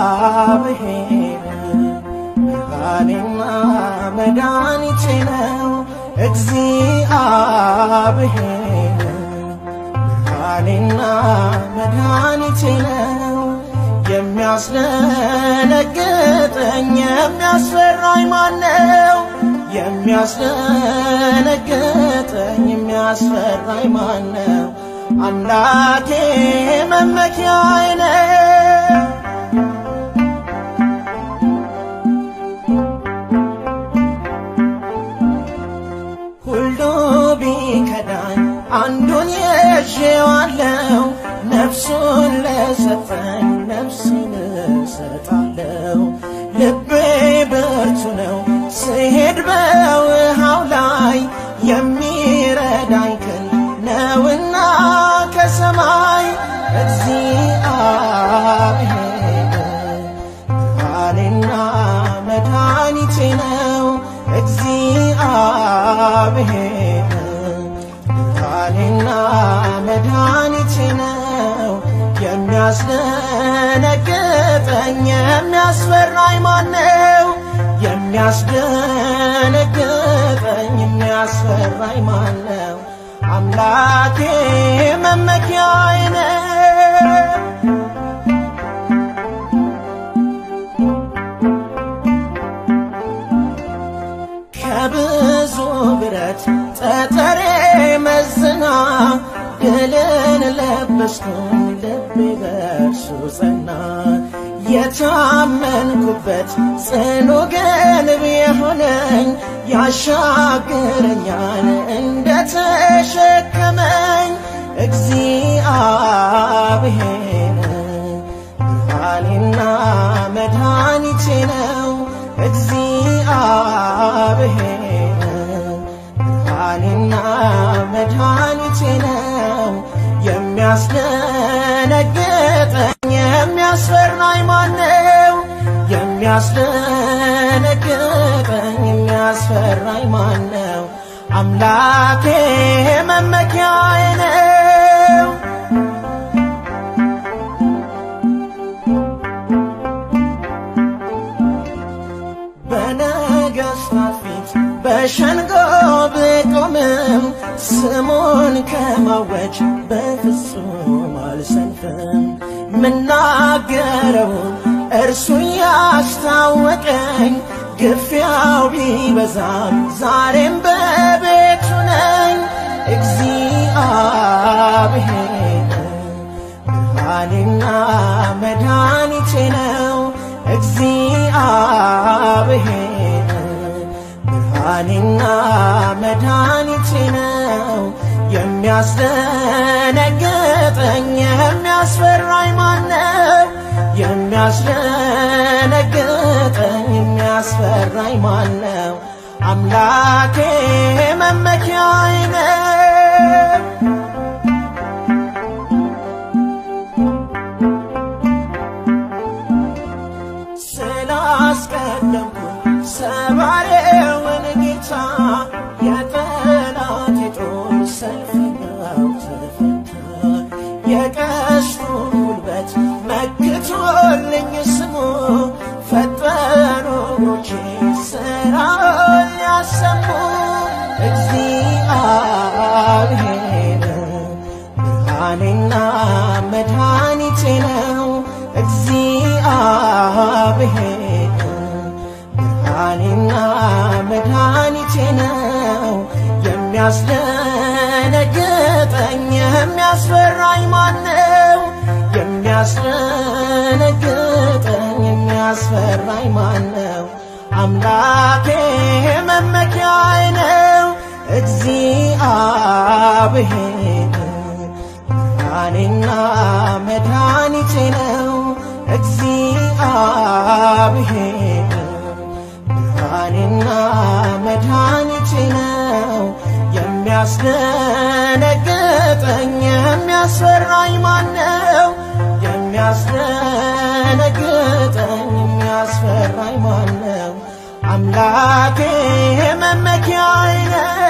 እግዚአብሔር ብርሃኔና መድኃኒቴ ነው። እግዚአብሔር ብርሃኔና መድኃኒቴ ነው። የሚያስደነግጠኝ የሚያስፈራኝ ማነው? የሚያስደነግጠኝ የሚያስፈራኝ ማነው? አምላኬ መመኪያዬ ነው። ሁሉ ቢከዳኝ አንዱን ይዤዋለሁ። ነፍሱን ለሰጠኝ ነፍሴን እሰጣለሁ። ልቤ ብርቱ ነው ስሄድ በውሃው ላይ የሚረዳኝ ክንድ ነውና ከሰማይ። እግዚአብሔር ብርሃኔና መድኃኒቴ ነው። እግዚአብሔር ብርሃኔና መድኃኒቴ ነው። የሚያስደነግጠኝ የሚያስፈራኝ ማነው? የሚያስደነግጠኝ የሚያስፈራኝ ማነው? አምላኬ መመኪያዬ ነው። ከብዙ ብረት ጠጠሬ መዝና ድልን ለበስኩኝ ልቤ በእርሱ ጸና። የታመንኩበት ጽኑ ግንብ የሆነኝ ያሻግረኛል እንደተሸከመኝ። እግዚአብሔር ብርሃኔና መድኃኒቴ ነው። እግዚአብሔር ብርሃኔና መድኃኒቴ ነው። የሚያስደነግጠኝ የሚያስፈራኝ ማነው? የሚያስደነግጠኝ የሚያስፈራኝ ማነው? አምላኬ መመኪያዬ ነው። በነገሥታት ፊት በሸንጎ ብቆምም ስሙን ከማወጅ በፍጹም አልሰንፍም። ምናገረውን እርሱ ያስታወቀኝ ግፊያው ቢበዛም ዛሬም በቤቱ ነኝ። እግዚአብሔር ብርሃኔና መድኃኒቴ ነው። እግዚአብሔር ብርሃኔና መድኃኒቴ ነው። የሚያስደነግጠኝ የሚያስፈራኝ ማነው? የሚያስደነግጠኝ የሚያስፈራኝ ማነው? አምላኬ መመኪያዬ ነው። ስላስቀደምኩ ሰባሬውን ጌታ የጠላቴ ጦር ሰልፈኛው ተፈታ። የቀስቱ ጉልበት መክቶልኝ ስሙ ፈጠኑ እግሮቼ ሥራውን ሊያሰሙ። እግዚአብሔር ብርሃኔና መድኃኒቴ ነው። እግዚአብሔር ብርሃኔና መድኃኒቴ ነው። የሚያስደነግጠኝ የሚያስፈራኝ ማነው? የሚያስደነግጠኝ የሚያስፈራኝ ማነው? አምላኬ መመኪያዬ ነው። እግዚአብሔር ብርሃኔና መድኃኒቴ ነው። እግዚአብሔር ብርሃኔና መድኃኒቴ ነው። የሚያስደነግጠኝ የሚያስፈራኝ ማነው? የሚያስደነግጠኝ የሚያስፈራኝ ማነው? አምላኬ መመኪያዬ ነው።